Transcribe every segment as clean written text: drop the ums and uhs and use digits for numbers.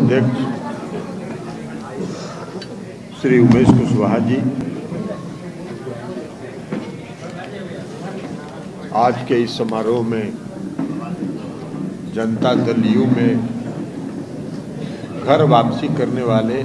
अध्यक्ष श्री उमेश कुशवाहा जी, आज के इस समारोह में जनता दल यू में घर वापसी करने वाले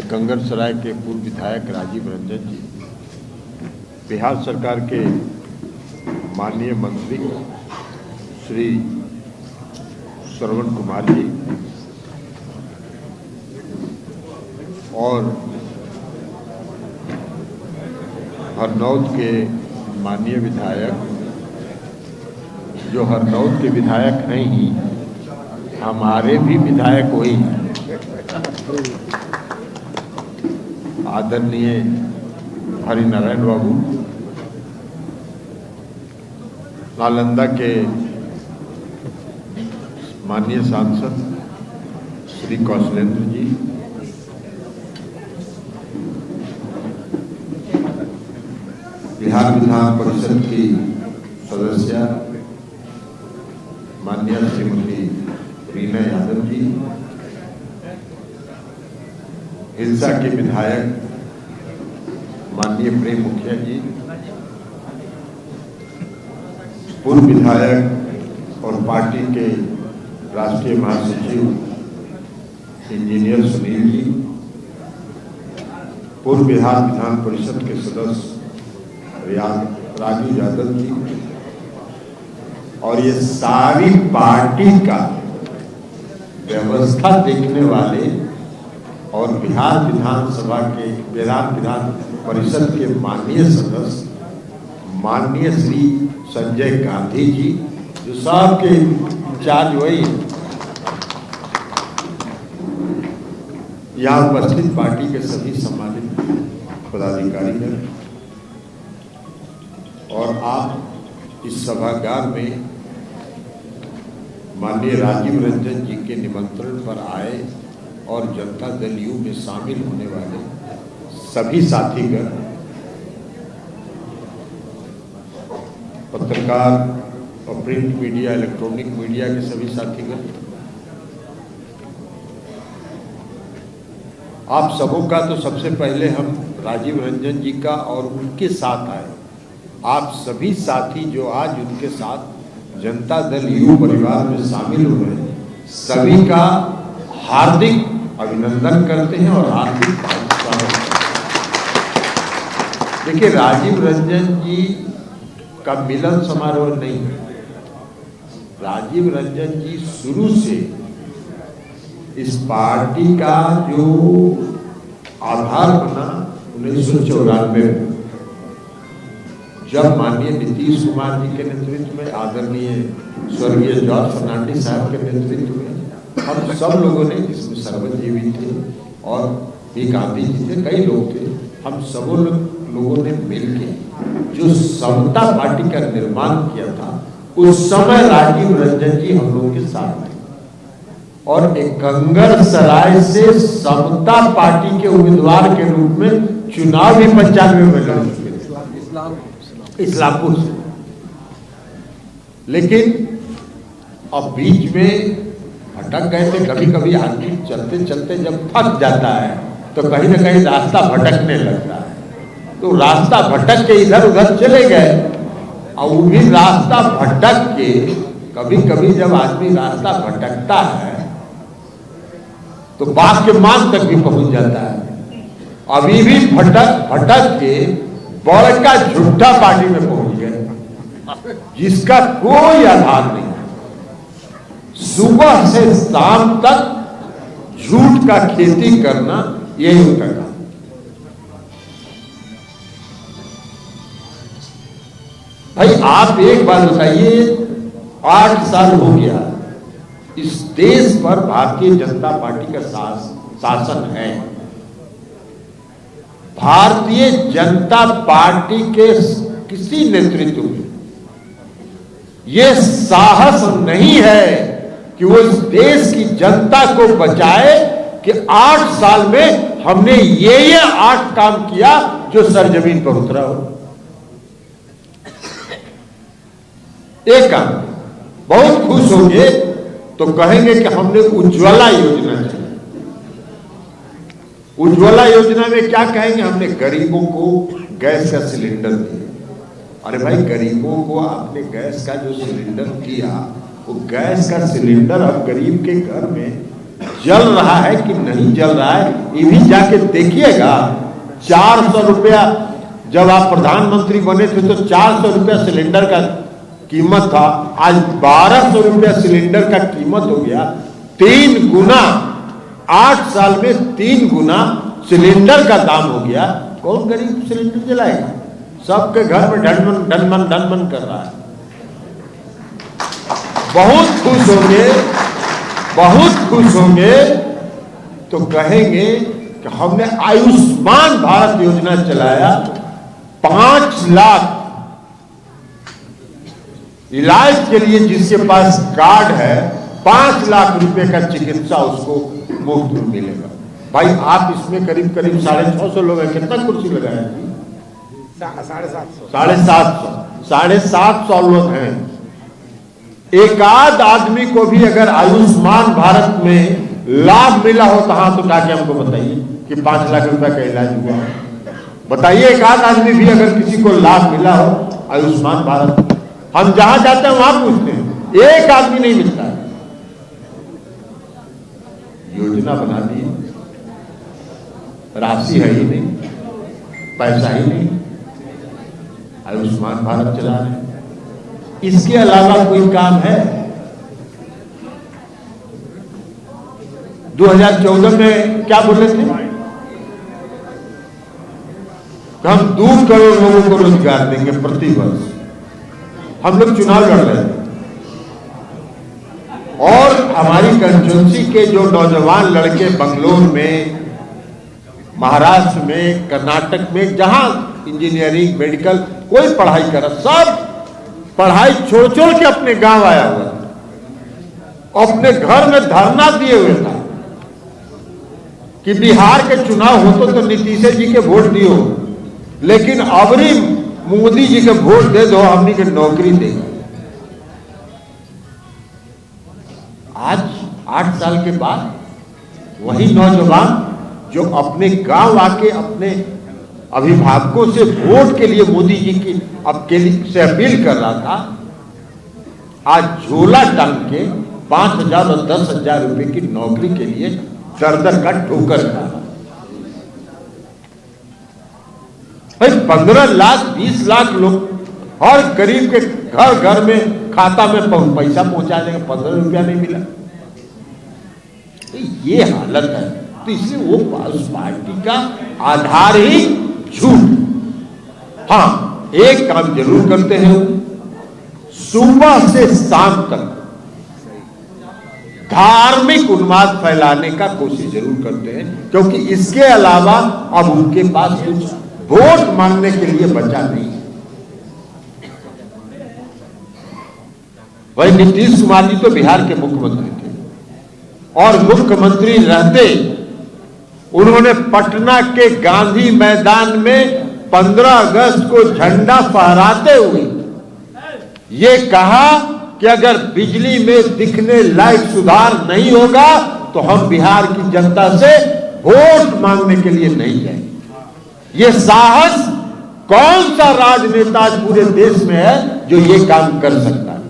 एकंगरसराय के पूर्व विधायक राजीव रंजन जी, बिहार सरकार के माननीय मंत्री श्री श्रवण कुमार जी और हरनौत के माननीय विधायक, जो हरनौत के विधायक हैं ही, हमारे भी विधायक वही हैं, आदरणीय हरिनारायण बाबू, नालंदा के माननीय सांसद श्री कौशलेंद्र जी, बिहार विधान परिषद की सदस्य माननीय श्रीमती रीना यादव जी, हिलसा के विधायक माननीय प्रेम मुखिया जी, पूर्व विधायक और पार्टी के राष्ट्रीय महासचिव इंजीनियर सुनील जी, पूर्व बिहार विधान परिषद के सदस्य राजू यादव जी, और ये सारी पार्टी का व्यवस्था देखने वाले और बिहार विधान परिषद के माननीय सदस्य माननीय श्री संजय गांधी जी, जो सबके इंचार्ज वही, यहाँ उपस्थित पार्टी के सभी सम्मानित पदाधिकारी हैं और आप इस सभागार में माननीय राजीव रंजन जी के निमंत्रण पर आए और जनता दल यू में शामिल होने वाले सभी साथीगण, पत्रकार और प्रिंट मीडिया, इलेक्ट्रॉनिक मीडिया के सभी साथीगण, आप सबों का तो सबसे पहले हम राजीव रंजन जी का और उनके साथ आए, आप सभी साथी जो आज उनके साथ जनता दल यू परिवार में शामिल हुए हैं, सभी का हार्दिक अभिनंदन करते हैं और हार्दिक स्वागत। देखिए, राजीव रंजन जी का मिलन समारोह नहीं है। राजीव रंजन जी शुरू से इस पार्टी का जो आधार बना 1994 में, जब माननीय नीतीश कुमार जी के नेतृत्व में, आदरणीय स्वर्गीय जॉर्ज फर्नांडिस साहब के नेतृत्व में, हम सब लोगों ने, जिसमें सरवन जी भी थे और भी गांधी जी थे, कई लोग थे, हम सब लोगों ने मिलकर जो समता पार्टी का निर्माण किया था, उस समय राजीव रंजन जी हम लोगों के साथ थे और एकंगरसराय से समता पार्टी के उम्मीदवार के रूप में चुनाव भी 95 में लड़ चुके थे, इस्लामपुर से। लेकिन अब बीच में भटक गए थे। कभी कभी आदमी चलते चलते जब थक जाता है तो कहीं ना कहीं रास्ता भटकने लगता है, तो रास्ता भटक के इधर उधर चले गए। और वो भी रास्ता भटक के, कभी कभी जब आदमी रास्ता भटकता है तो बाप के मान तक भी पहुंच जाता है। अभी भी भटक भटक के बड़का झूठा पार्टी में पहुंच गए, जिसका कोई आधार नहीं। सुबह से शाम तक झूठ का खेती करना, यही उनका काम। भाई आप एक बात बताइए, 8 साल हो गया इस देश पर भारतीय जनता पार्टी का शासन है। भारतीय जनता पार्टी के किसी नेतृत्व में यह साहस नहीं है कि वो इस देश की जनता को बचाए कि 8 साल में हमने ये 8 काम किया जो सरजमीन पर उतरा हो। एक काम बहुत खुश होंगे तो कहेंगे कि हमने उज्ज्वला योजना चलाई। उज्ज्वला योजना में क्या कहेंगे? हमने गरीबों को गैस का सिलेंडर दिया। अरे भाई, गरीबों को आपने गैस का जो सिलेंडर दिया, वो गैस का सिलेंडर अब गरीब के घर में जल रहा है कि नहीं जल रहा है, ये भी जाके देखिएगा। 400 रुपया जब आप प्रधानमंत्री बने थे तो 400 रुपया सिलेंडर का कीमत था, आज 1200 रुपया सिलेंडर का कीमत हो गया। 3 गुना, 8 साल में 3 गुना सिलेंडर का दाम हो गया। कौन गरीब सिलेंडर जलाएगा? सबके घर में ढनमन कर रहा है। बहुत खुश होंगे, बहुत खुश होंगे तो कहेंगे कि हमने आयुष्मान भारत योजना चलाया। 5 लाख इलाज के लिए जिसके पास कार्ड है, 5 लाख रुपए का चिकित्सा उसको मुफ्त में मिलेगा। भाई, आप इसमें करीब 650 लोग हैं, कितना कुर्सी लगाए? 750 लोग हैं। एक आध आदमी को भी अगर आयुष्मान भारत में लाभ मिला हो तो हाथ उठा के हमको बताइए कि 5 लाख रुपए का इलाज हुआ है। बताइए, एक आध आदमी भी अगर किसी को लाभ मिला हो आयुष्मान भारत। हम जहां जाते हैं वहां पूछते हैं, एक आदमी नहीं मिलता है। योजना बना दी, राशि है ही नहीं, पैसा ही नहीं, आयुष्मान भारत चला रहे हैं। इसके अलावा कोई काम है? 2014 में क्या बोले थे? हम 2 करोड़ लोगों को रोजगार देंगे प्रति वर्ष। हम लोग चुनाव लड़ रहे हैं और हमारी कंस्टिट्यूंसी के जो नौजवान लड़के बंगलोर में, महाराष्ट्र में, कर्नाटक में, जहां इंजीनियरिंग, मेडिकल, कोई पढ़ाई कर रहा, सब पढ़ाई छोड़ के अपने गांव आया हुआ था, अपने घर में धरना दिए हुए था कि बिहार के चुनाव हो तो नीतीश जी के वोट दियो, लेकिन अबरी मोदी जी के वोट दे दो, हमनी के नौकरी देगा। आज 8 साल के बाद वही नौजवान जो अपने गांव आके अपने अभिभावकों से वोट के लिए मोदी जी की से अपील कर रहा था, आज झोला टांग के 5,000 और 10,000 रुपए की नौकरी के लिए दर का ठोकर खा। भाई, 15 लाख 20 लाख लोग और गरीब के घर में खाता में पैसा पहुंचा देंगे, 15 रुपया नहीं मिला। तो ये हालत है। तो इसलिए वो उस पार्टी का आधार ही झूठ। हाँ, एक काम जरूर करते हैं, सुबह से शाम तक धार्मिक उन्माद फैलाने का कोशिश जरूर करते हैं, क्योंकि इसके अलावा अब उनके पास कुछ वोट मांगने के लिए बचा नहीं है। वही नीतीश कुमार जी तो बिहार के मुख्यमंत्री थे और मुख्यमंत्री रहते उन्होंने पटना के गांधी मैदान में 15 अगस्त को झंडा फहराते हुए ये कहा कि अगर बिजली में दिखने लायक सुधार नहीं होगा तो हम बिहार की जनता से वोट मांगने के लिए नहीं जाएंगे। ये साहस कौन सा राजनेता आज पूरे देश में है जो ये काम कर सकता है?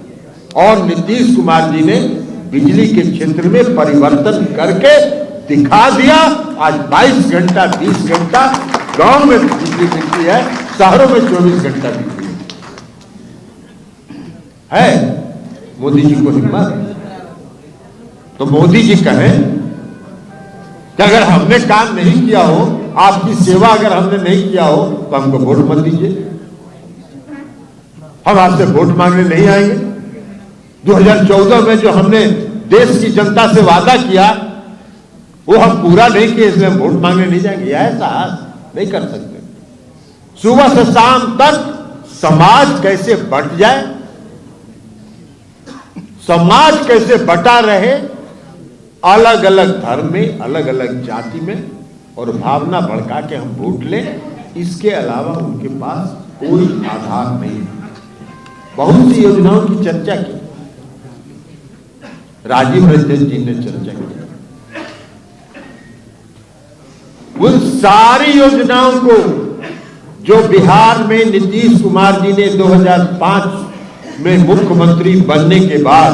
और नीतीश कुमार जी ने बिजली के क्षेत्र में परिवर्तन करके दिखा दिया। आज 22 घंटा 20 घंटा गांव में बिजली मिलती है, शहरों में 24 घंटा बिजली है। मोदी जी को हिम्मत, तो मोदी जी कहें कि अगर हमने काम नहीं किया हो, आपकी सेवा अगर हमने नहीं किया हो तो हमको वोट मत दीजिए, हम आपसे वोट मांगने नहीं आएंगे। 2014 में जो हमने देश की जनता से वादा किया वो हम पूरा नहीं किए, इसलिए हम वोट मांगने नहीं जाएंगे। ऐसा नहीं कर सकते। सुबह से शाम तक समाज कैसे बंट जाए, समाज कैसे बटा रहे, अलग अलग धर्म में, अलग अलग जाति में, और भावना भड़का के हम वोट लें, इसके अलावा उनके पास कोई आधार नहीं। बहुत सी योजनाओं की चर्चा की, राजीव रंजन जी ने चर्चा की। उन सारी योजनाओं को जो बिहार में नीतीश कुमार जी ने 2005 में मुख्यमंत्री बनने के बाद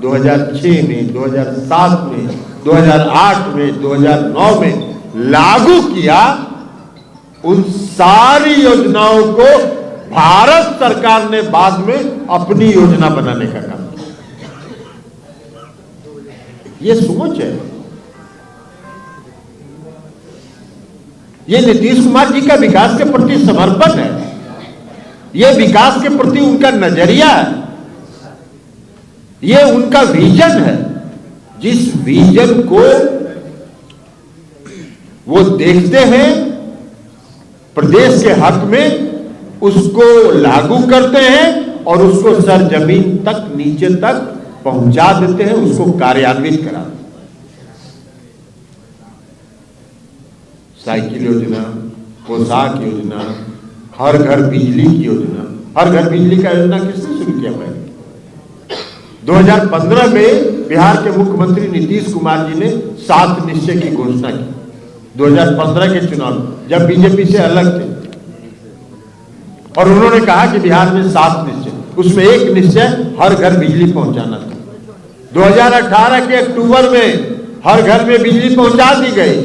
2006 में, 2007 में, 2008 में, 2009 में लागू किया, उन सारी योजनाओं को भारत सरकार ने बाद में अपनी योजना बनाने का काम किया। ये सोच है, ये नीतीश कुमार जी का विकास के प्रति समर्पण है, ये विकास के प्रति उनका नजरिया है, ये उनका विजन है। जिस विजन को वो देखते हैं प्रदेश के हक में, उसको लागू करते हैं और उसको सरजमीन तक, नीचे तक पहुंचा देते हैं, उसको कार्यान्वित कराते हैं। साइकिल योजना, पोशाक योजना, हर घर बिजली की योजना। हर घर बिजली का योजना किसने शुरू किया? पहले 2015 में बिहार के मुख्यमंत्री नीतीश कुमार जी ने 7 निश्चय की घोषणा की 2015 के चुनाव, जब बीजेपी से अलग थे, और उन्होंने कहा कि बिहार में 7 निश्चय, उसमें एक निश्चय हर घर बिजली पहुंचाना था। 2018 के अक्टूबर में हर घर में बिजली पहुंचा दी गई।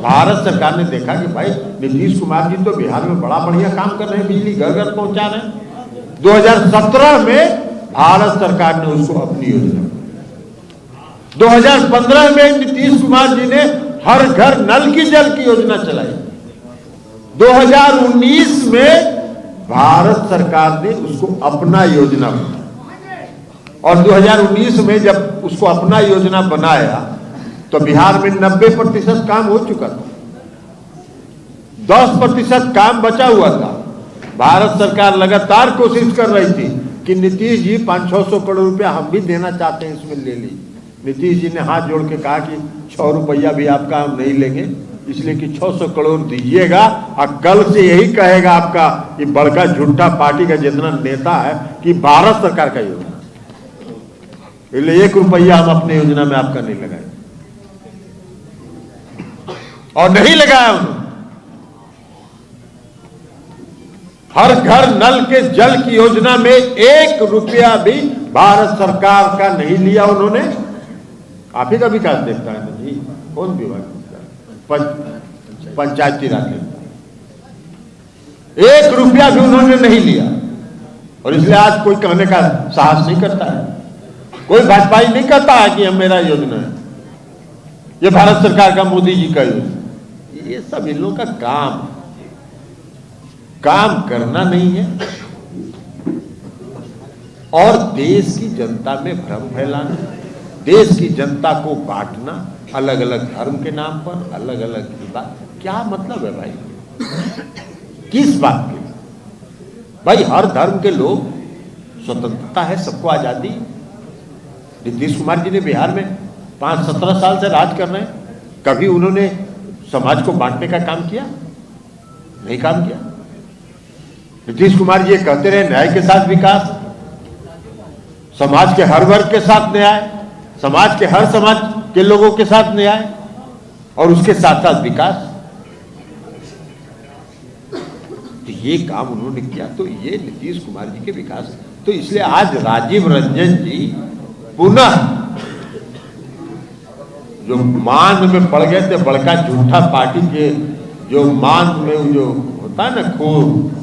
भारत सरकार ने देखा कि भाई नीतीश कुमार जी तो बिहार में बड़ा बढ़िया काम कर रहे हैं, बिजली घर घर पहुंचा रहे हैं। 2017 में भारत सरकार ने उसको अपनी योजना, 2015 में नीतीश कुमार जी ने हर घर नल की जल की योजना चलाई। 2019 में भारत सरकार ने उसको अपना योजना बनाया, और 2019 में जब उसको अपना योजना बनाया तो बिहार में 90% काम हो चुका था, 10% काम बचा हुआ था। भारत सरकार लगातार कोशिश कर रही थी कि नीतीश जी 500-600 करोड़ रुपया हम भी देना चाहते हैं, इसमें ले लीजिए। नीतीश जी ने हाथ जोड़ के कहा कि 6 रुपया भी आपका हम नहीं लेंगे, इसलिए कि 600 करोड़ दीजिएगा, और कल से यही कहेगा आपका ये बड़का झूठा पार्टी का जितना नेता है कि भारत सरकार का योजना, इसलिए 1 रुपया हम अपने योजना में आपका नहीं लगाएंगे। और नहीं लगाया उन्होंने। हर घर नल के जल की योजना में 1 रुपया भी भारत सरकार का नहीं लिया उन्होंने। आप ही का विकास देखता है ना जी, कौन विभाग? पंचायती राज, 1 रुपया भी उन्होंने नहीं लिया। और इसलिए आज कोई कहने का साहस नहीं करता है, कोई भाजपाई नहीं कहता है कि हम मेरा योजना है, ये भारत सरकार का, मोदी जी का योजना। ये सब इन लोगों का काम करना नहीं है, और देश की जनता में भ्रम फैलाना, देश की जनता को बांटना, अलग अलग धर्म के नाम पर, अलग अलग बात। क्या मतलब है भाई? किस बात के? भाई हर धर्म के लोग, स्वतंत्रता है, सबको आजादी। नीतीश कुमार जी ने बिहार में 5-17 साल से राज कर रहे हैं, कभी उन्होंने समाज को बांटने का काम किया? नहीं काम किया। नीतीश कुमार जी ये कहते रहे न्याय के साथ विकास, समाज के हर वर्ग के साथ न्याय, समाज के हर समाज के लोगों के साथ न्याय, और उसके साथ साथ विकास। तो ये काम उन्होंने किया, तो ये नीतीश कुमार जी के विकास। तो इसलिए आज राजीव रंजन जी पुनः जो मान में पड़ गए थे, बड़का झूठा पार्टी के जो मान में जो होता है ना,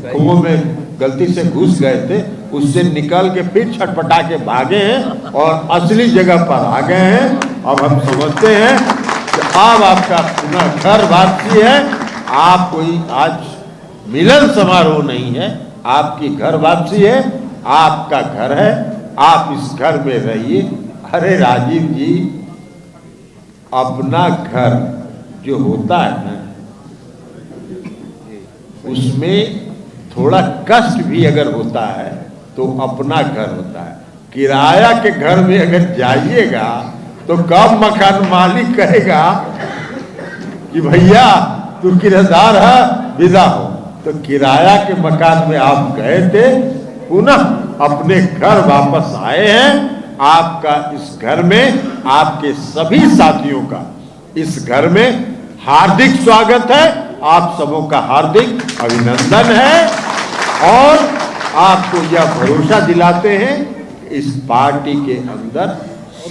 कुओं में गलती से घुस गए थे, उससे निकल के फिर छटपटा के भागे हैं और असली जगह पर आ गए हैं। अब हम समझते हैं कि अब आपका पुनः घर वापसी है। आप कोई आज मिलन समारोह नहीं है, आपकी घर वापसी है, आपका घर है, आप इस घर में रहिए। अरे राजीव जी, अपना घर जो होता है ना, उसमें थोड़ा कष्ट भी अगर होता है तो अपना घर होता है। किराया के घर में अगर जाइएगा तो कब मकान मालिक कहेगा कि भैया तू किराएदार है, विदा हो। तो किराया के मकान में आप गए थे, पुनः अपने घर वापस आए हैं, आपका इस घर में, आपके सभी साथियों का इस घर में हार्दिक स्वागत है। आप सबों का हार्दिक अभिनंदन है और आपको यह भरोसा दिलाते हैं कि इस पार्टी के अंदर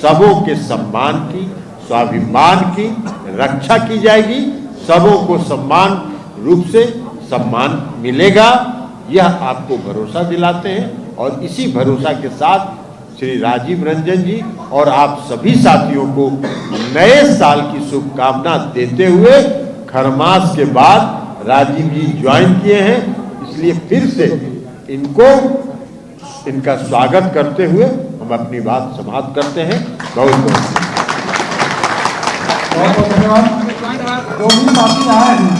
सबों के सम्मान की, स्वाभिमान की रक्षा की जाएगी, सबों को समान रूप से सम्मान मिलेगा, यह आपको भरोसा दिलाते हैं। और इसी भरोसा के साथ श्री राजीव रंजन जी और आप सभी साथियों को नए साल की शुभकामना देते हुए, खरमास के बाद राजीव जी ज्वाइन किए हैं, इसलिए फिर से इनका स्वागत करते हुए हम अपनी बात समाप्त करते हैं। बहुत बहुत धन्यवाद। जो भी साथी आए हैं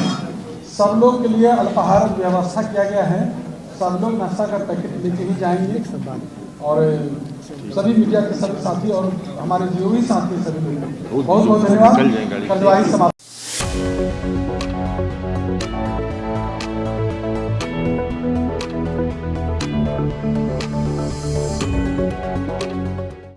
सब लोग के लिए अल्पाहार व्यवस्था किया गया है, सब लोग नाश्ता का पैकेट लेके ही जाएंगे और सभी मीडिया के सभी साथी और हमारे जो भी साथी सभी लोग बहुत बहुत धन्यवाद। कार्यवाही समाप्त।